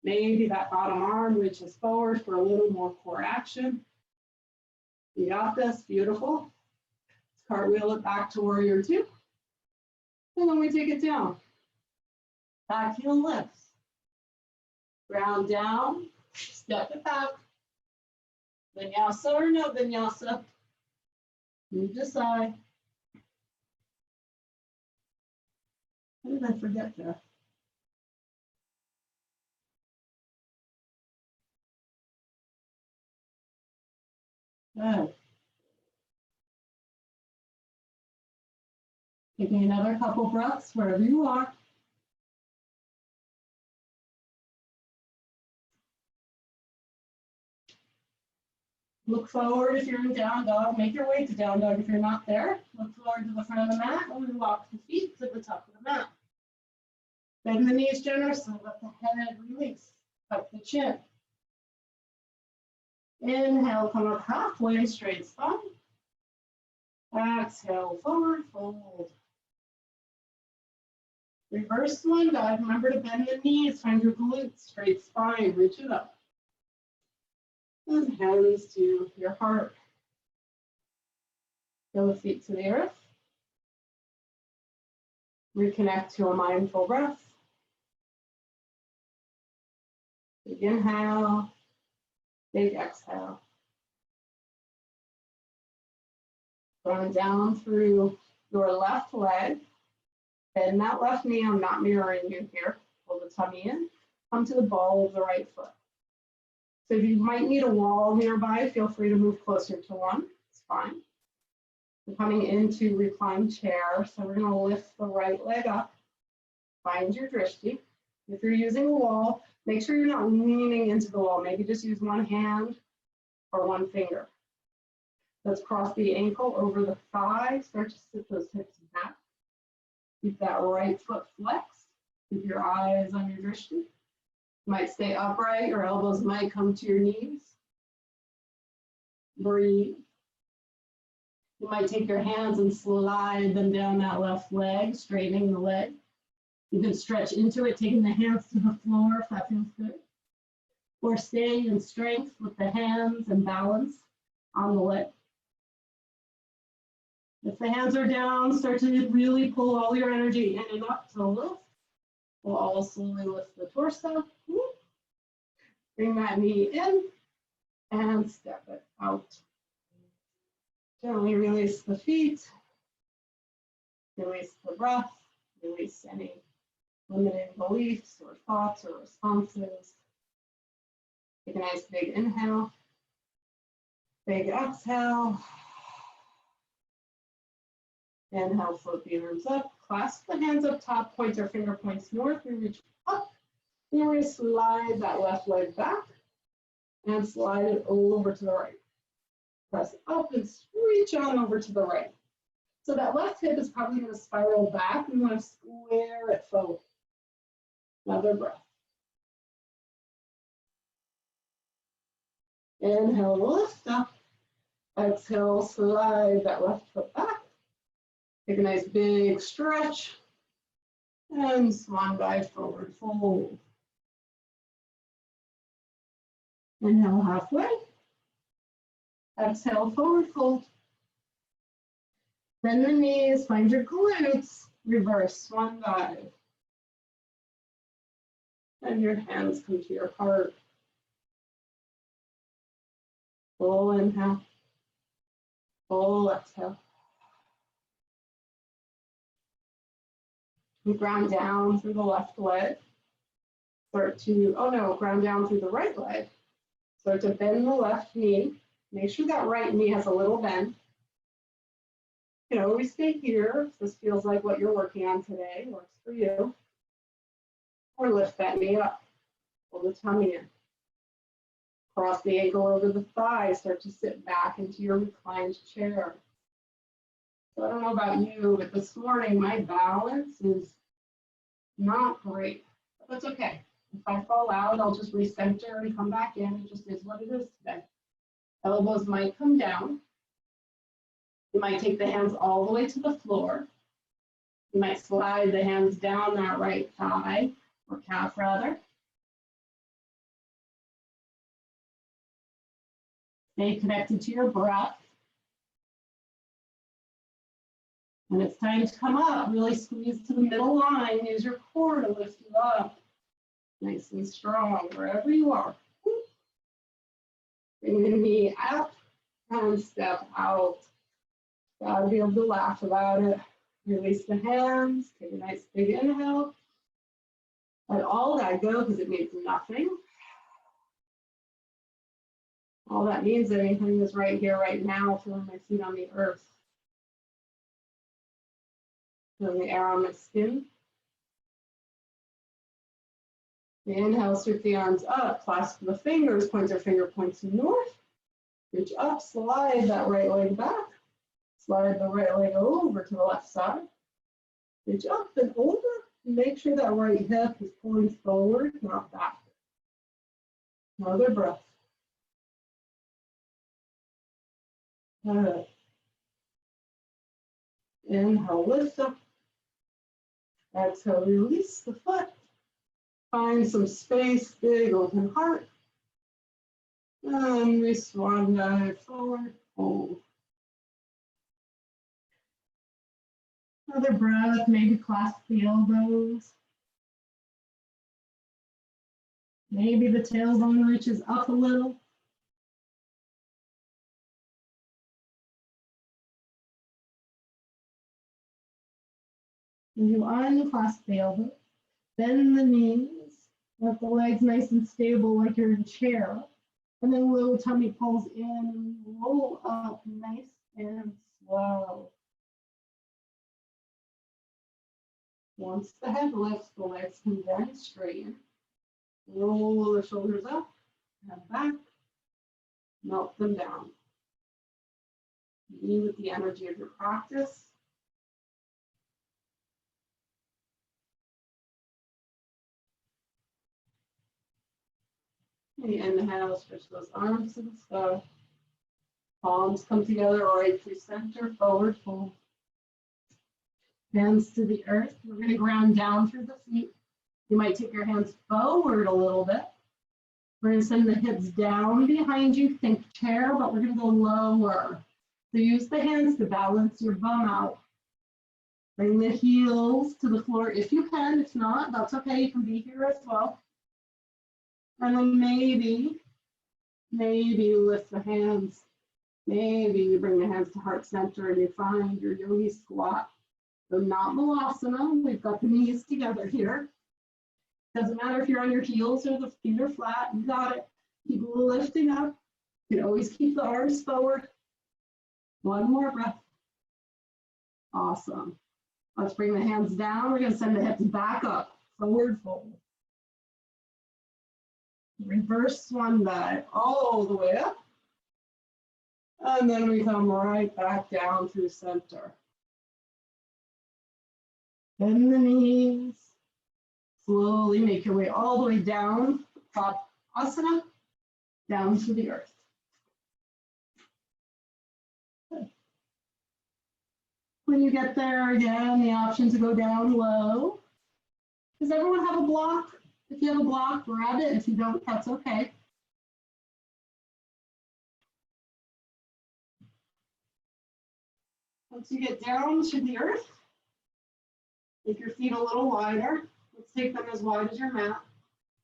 Maybe that bottom arm reaches forward for a little more core action. You got this, beautiful. Let's cartwheel it back to warrior two. And then we take it down. Back heel lifts. Ground down, step it back. Vinyasa or no vinyasa. You decide. What did I forget there? Good. Taking another couple breaths wherever you are. Look forward if you're in down dog. Make your way to down dog if you're not there. Look forward to the front of the mat and we walk the feet to the top of the mat. Bend the knees generously, let the head release. Tuck the chin. Inhale, come up halfway, straight spine. Exhale, forward fold. Reverse one dive. Remember to bend the knees, find your glutes, straight spine, reach it up. And hands to your heart. Feel the feet to the earth. Reconnect to a mindful breath. Big inhale, big exhale. Going down through your left leg. Bend that left knee. I'm not mirroring you here. Pull the tummy in. Come to the ball of the right foot. So if you might need a wall nearby, feel free to move closer to one. It's fine. We're coming into reclined chair. So we're going to lift the right leg up. Find your drishti. If you're using a wall, make sure you're not leaning into the wall. Maybe just use one hand or one finger. Let's cross the ankle over the thigh. Start to sit those hips back. Keep that right foot flexed. Keep your eyes on your drishti. You might stay upright. Your elbows might come to your knees. Breathe. You might take your hands and slide them down that left leg, straightening the leg. You can stretch into it, taking the hands to the floor if that feels good. Or staying in strength with the hands and balance on the leg. If the hands are down, start to really pull all your energy in and up to lift. We'll all slowly lift the torso. Bring that knee in and step it out. Gently release the feet. Release the breath. Release any limiting beliefs or thoughts or responses. Take a nice big inhale. Big exhale. Inhale, float the arms up. Clasp the hands up top, point our finger points north. We reach up. Then we slide that left leg back and slide it over to the right. Press up and reach on over to the right. So that left hip is probably going to spiral back. We want to square it forward. Another breath. Inhale, lift up. Exhale, slide that left foot back. Take a nice big stretch. And swan dive forward fold. Inhale halfway. Exhale, forward fold. Bend the knees, find your glutes. Reverse swan dive. And your hands come to your heart. Full inhale. Full exhale. We ground down through the left leg. Start to, ground down through the right leg. Start to bend the left knee. Make sure that right knee has a little bend. You can always stay here if this feels like what you're working on today works for you. Or lift that knee up. Pull the tummy in. Cross the ankle over the thigh, start to sit back into your reclined chair. So I don't know about you, but this morning my balance is not great. But that's okay. If I fall out, I'll just recenter and come back in. It just is what it is today. Elbows might come down. You might take the hands all the way to the floor. You might slide the hands down that right thigh or calf rather. Stay connected to your breath. When it's time to come up, really squeeze to the middle line. Use your core to lift you up. Nice and strong wherever you are. Bring the knee up and step out. Gotta be able to laugh about it. Release the hands. Take a nice big inhale. Let all that go because it means nothing. All that means that anything is right here, right now, feeling my feet on the earth. Feeling the air on my skin. Inhale, sweep the arms up, clasp the fingers, point your finger points north. Reach up, slide that right leg back. Slide the right leg over to the left side. Reach up and over. Make sure that right hip is pulling forward, not back. Another breath. Good. Inhale, lift up. Exhale, release the foot. Find some space, big open heart. And we swan dive forward, hold. Another breath, maybe clasp the elbows. Maybe the tailbone reaches up a little. And you unclasp the elbow. Bend the knees. Let the legs nice and stable like you're in a chair. And then low tummy pulls in and roll up nice and slow. Once the head lifts, the legs can then straighten. Roll the shoulders up, head back, melt them down. Be with the energy of your practice. And inhale, stretch those arms to the sky. Palms come together right through center, forward fold. Hands to the earth. We're going to ground down through the feet. You might take your hands forward a little bit. We're going to send the hips down behind you. Think chair, but we're going to go lower. So use the hands to balance your bum out. Bring the heels to the floor if you can. If not, that's okay. You can be here as well. And then maybe you lift the hands. Maybe you bring the hands to heart center and you find your yogi squat. So not malasana, we've got the knees together here. Doesn't matter if you're on your heels or the feet are flat, you got it. Keep lifting up. You can always keep the arms forward. One more breath. Awesome. Let's bring the hands down. We're gonna send the hips back up, forward fold. Reverse swan dive all the way up. And then we come right back down through center. Bend the knees. Slowly make your way all the way down, top asana, down to the earth. Good. When you get there, again, the option to go down low. Does everyone have a block? If you have a block, grab it. If you don't, that's okay. Once you get down to the earth, make your feet a little wider. Let's take them as wide as your mat.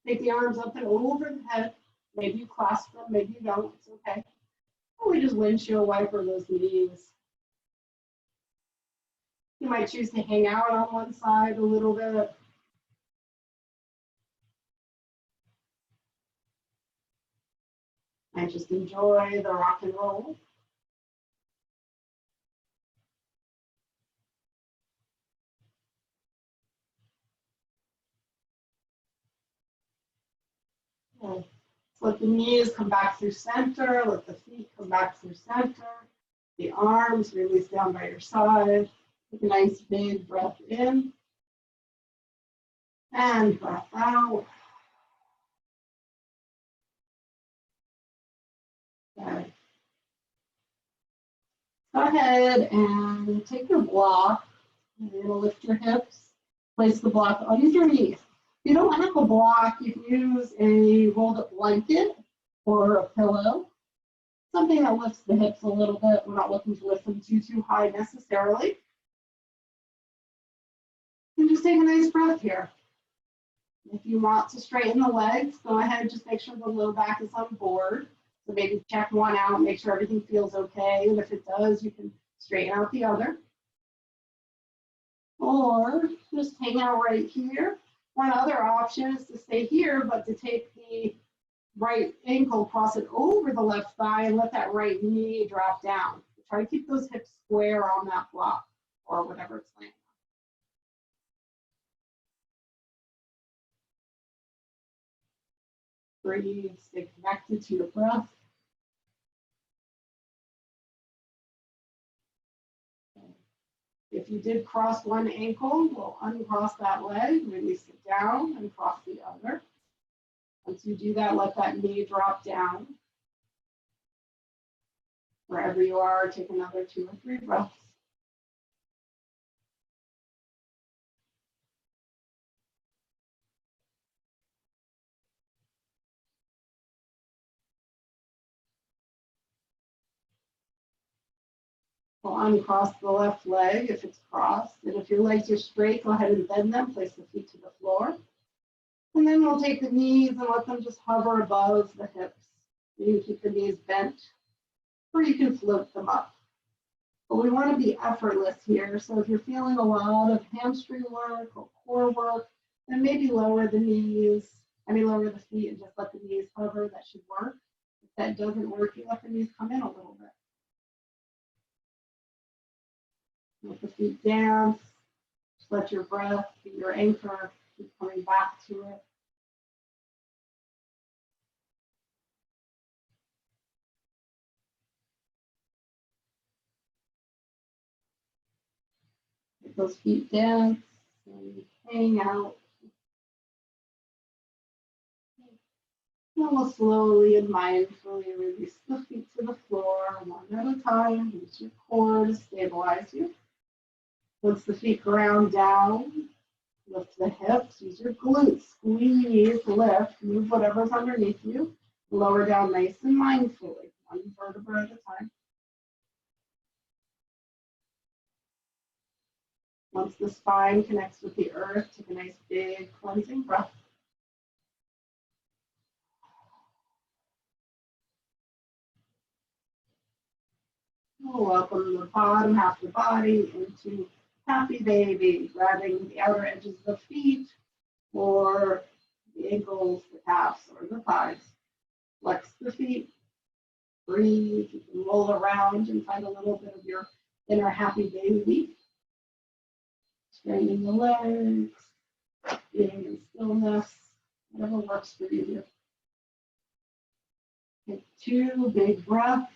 Take the arms up and over the head. Maybe you clasp them, maybe you don't. It's okay. Or we just windshield wiper those knees. You might choose to hang out on one side a little bit. I just enjoy the rock and roll. Let the knees come back through center. Let the feet come back through center. The arms release down by your side. Take a nice big breath in. And breath out. Okay. Go ahead and take your block. You're going to lift your hips. Place the block underneath. If you don't have a block, you can use a rolled up blanket or a pillow. Something that lifts the hips a little bit. We're not looking to lift them too high necessarily. And just take a nice breath here. If you want to straighten the legs, go ahead, just make sure the low back is on board. So maybe check one out, make sure everything feels okay. And if it does, you can straighten out the other. Or just hang out right here. One other option is to stay here, but to take the right ankle, cross it over the left thigh, and let that right knee drop down. Try to keep those hips square on that block or whatever it's laying. Breathe, stay connected to your breath. If you did cross one ankle, we'll uncross that leg, release it down, and cross the other. Once you do that, let that knee drop down. Wherever you are, take another 2 or 3 breaths. We'll uncross the left leg if it's crossed. And if your legs are straight, go ahead and bend them, place the feet to the floor. And then we'll take the knees and let them just hover above the hips. You can keep the knees bent, or you can float them up. But we want to be effortless here. So if you're feeling a lot of hamstring work or core work, then maybe lower the knees. Lower the feet and just let the knees hover. That should work. If that doesn't work, you let the knees come in a little bit. Let the feet dance. Just let your breath be your anchor. Keep coming back to it. Let those feet dance and hang out. And we'll slowly and mindfully release the feet to the floor one at a time. Use your core to stabilize you. Once the feet ground down, lift the hips, use your glutes, squeeze, lift, move whatever's underneath you, lower down nice and mindfully, one vertebra at a time. Once the spine connects with the earth, take a nice big cleansing breath. We'll welcome the bottom half of the body into happy baby, grabbing the outer edges of the feet or the ankles, the calves, or the thighs. Flex the feet, breathe, you can roll around and find a little bit of your inner happy baby. Straightening the legs, being in stillness, whatever works for you here. Take 2 big breaths.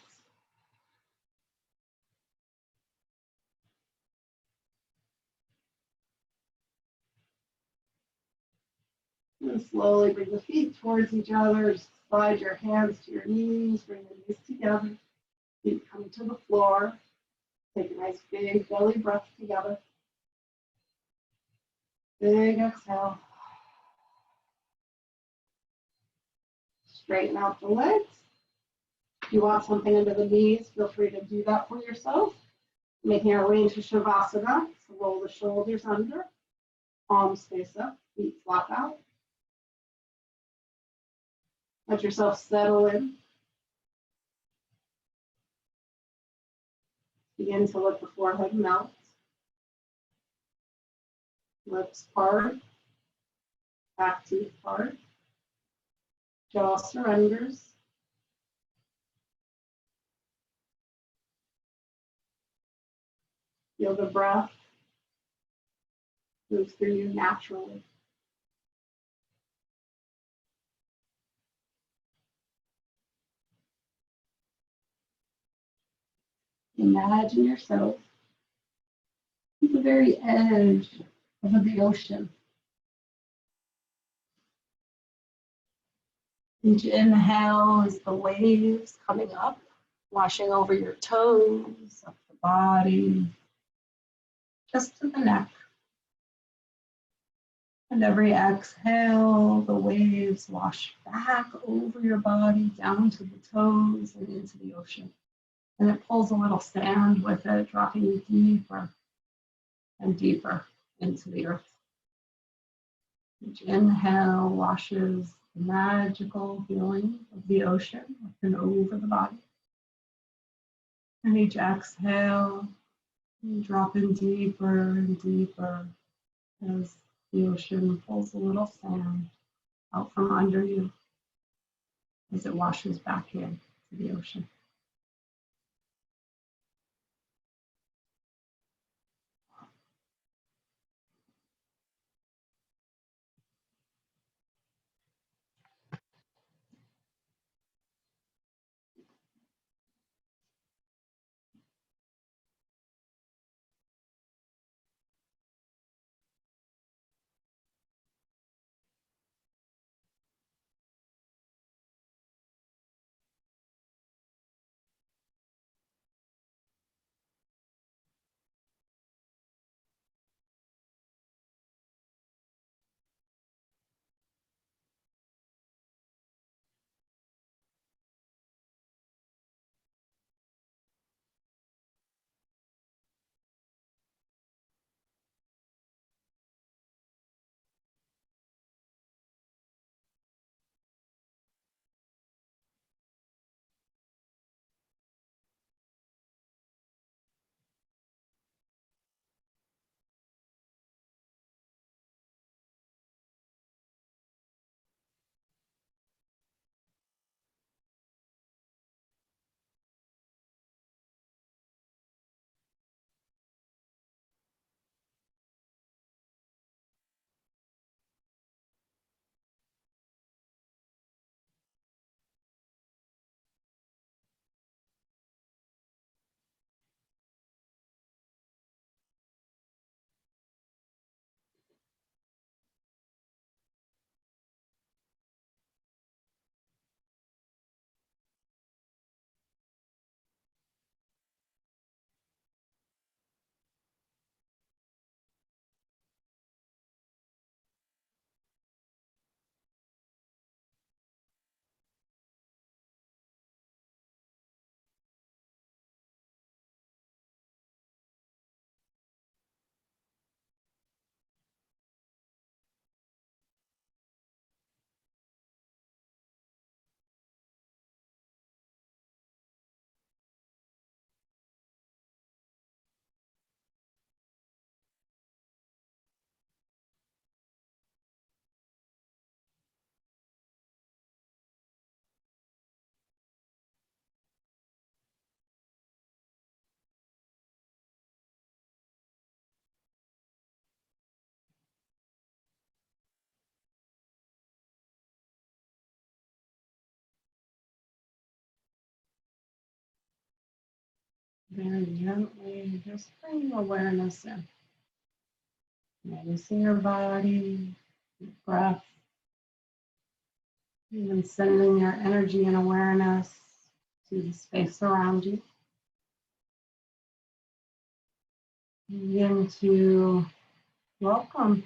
And slowly bring the feet towards each other. Slide your hands to your knees, bring the knees together. Feet come to the floor. Take a nice big belly breath together. Big exhale. Straighten out the legs. If you want something under the knees, feel free to do that for yourself. Making our way into Shavasana. So roll the shoulders under. Palms face up, feet flop out. Let yourself settle in. Begin to let the forehead melt. Lips part. Back teeth part. Jaw surrenders. Feel the breath move through you naturally. Imagine yourself at the very edge of the ocean. Each inhale is the waves coming up, washing over your toes, up the body, just to the neck. And every exhale, the waves wash back over your body, down to the toes and into the ocean. And it pulls a little sand with it, dropping you deeper and deeper into the earth. Each inhale washes the magical feeling of the ocean up and over the body. And each exhale, you drop in deeper and deeper as the ocean pulls a little sand out from under you as it washes back into the ocean. Very gently, just bring awareness in. Noticing your body, your breath, even sending your energy and awareness to the space around you. Begin to welcome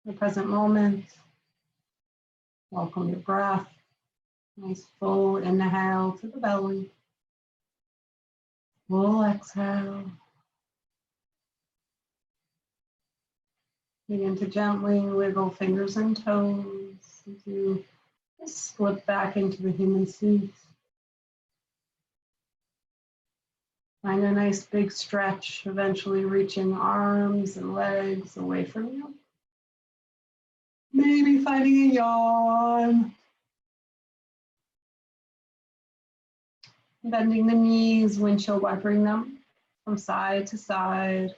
the present moment. Welcome your breath. Nice full inhale to the belly. Full exhale. Begin to gently wiggle fingers and toes as you just slip back into the human seat. Find a nice big stretch, eventually reaching arms and legs away from you. Maybe finding a yawn. Bending the knees, windshield wipering them from side to side.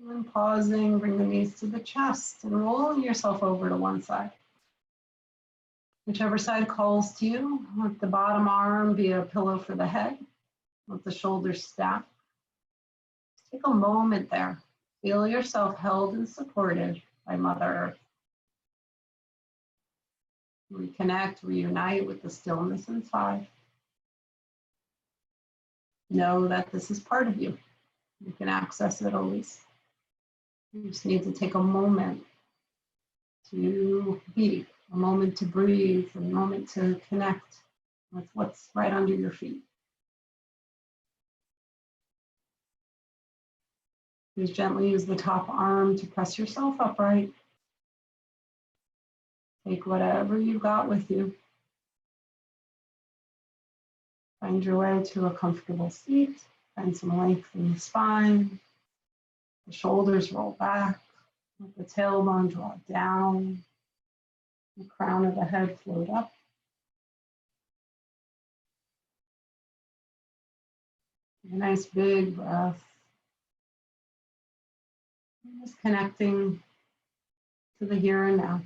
And pausing, bring the knees to the chest and rolling yourself over to one side. Whichever side calls to you, let the bottom arm be a pillow for the head. Let the shoulders stack. Take a moment there. Feel yourself held and supported by Mother Earth. Reconnect, reunite with the stillness inside. Know that this is part of you. You can access it always. You just need to take a moment to be, a moment to breathe, a moment to connect with what's right under your feet. Please gently use the top arm to press yourself upright. Take whatever you got with you. Find your way to a comfortable seat. Find some length in the spine. The shoulders roll back. Let the tailbone draw down. The crown of the head float up. A nice big breath. Just connecting to the here and now.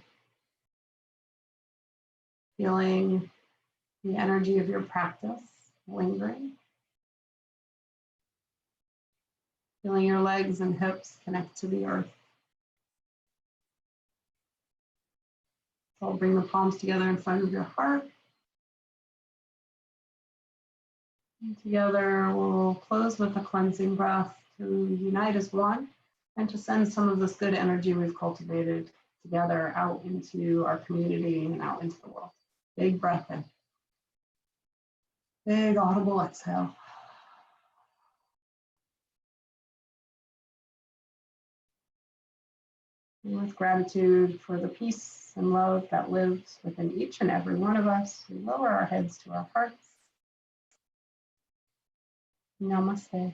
Feeling the energy of your practice lingering. Feeling your legs and hips connect to the earth. So bring the palms together in front of your heart. And together we'll close with a cleansing breath to unite as one and to send some of this good energy we've cultivated together out into our community and out into the world. Big breath in. Big audible exhale. And with gratitude for the peace and love that lives within each and every one of us, we lower our heads to our hearts. Namaste.